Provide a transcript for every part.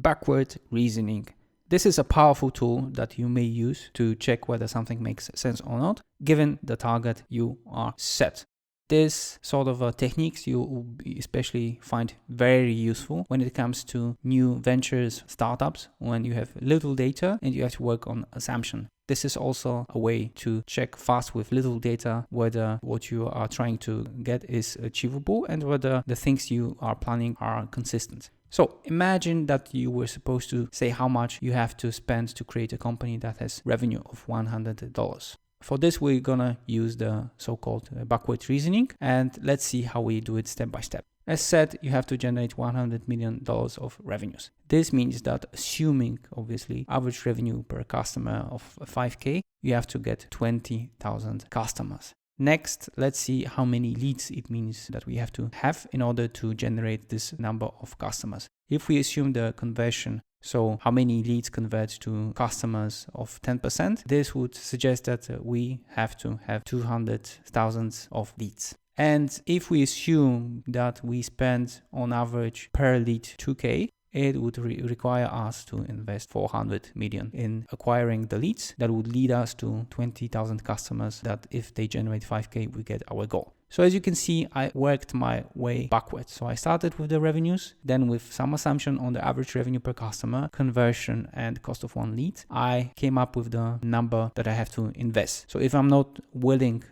backward reasoning. This is a powerful tool that you may use to check whether something makes sense or not, given the target you are set. This sort of techniques you will especially find very useful when it comes to new ventures, startups, when you have little data and you have to work on assumption. This is also a way to check fast with little data whether what you are trying to get is achievable and whether the things you are planning are consistent. So imagine that you were supposed to say how much you have to spend to create a company that has revenue of $100. For this, we're gonna use the so-called backward reasoning, and let's see how we do it step by step. As said, you have to generate $100 million of revenues. This means that assuming, obviously, average revenue per customer of 5K, you have to get 20,000 customers. Next, let's see how many leads it means that we have to have in order to generate this number of customers. If we assume the conversion, so how many leads convert to customers of 10%, this would suggest that we have to have 200,000 of leads. And if we assume that we spend on average per lead 2K, it would require us to invest 400 million in acquiring the leads that would lead us to 20,000 customers that if they generate 5K, we get our goal. So as you can see, I worked my way backwards. So I started with the revenues, then with some assumption on the average revenue per customer, conversion and cost of one lead, I came up with the number that I have to invest. So if I'm not willing,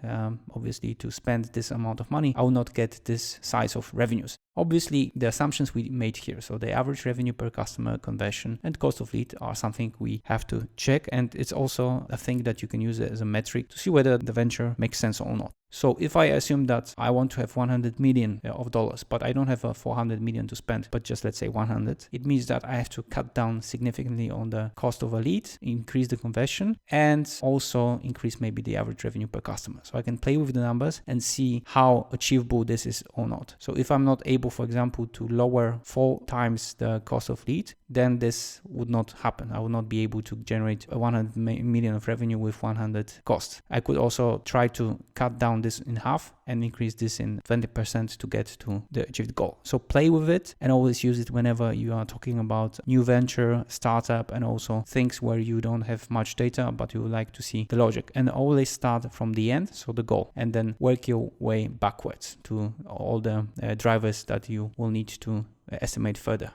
obviously, to spend this amount of money, I will not get this size of revenues. Obviously, the assumptions we made here, so the average revenue per customer, conversion, and cost of lead are something we have to check. And it's also a thing that you can use as a metric to see whether the venture makes sense or not. So if I assume that I want to have 100 million of dollars, but I don't have a 400 million to spend, but just let's say 100, it means that I have to cut down significantly on the cost of a lead, increase the conversion, and also increase maybe the average revenue per customer. So I can play with the numbers and see how achievable this is or not. So if I'm not able, for example, to lower 4 times the cost of lead, then this would not happen. I would not be able to generate 100 million of revenue with 100 costs. I could also try to cut down this in half and increase this in 20% to get to the achieved goal. So play with it and always use it whenever you are talking about new venture, startup, and also things where you don't have much data, but you would like to see the logic. And always start from the end, so the goal, and then work your way backwards to all the drivers that you will need to estimate further.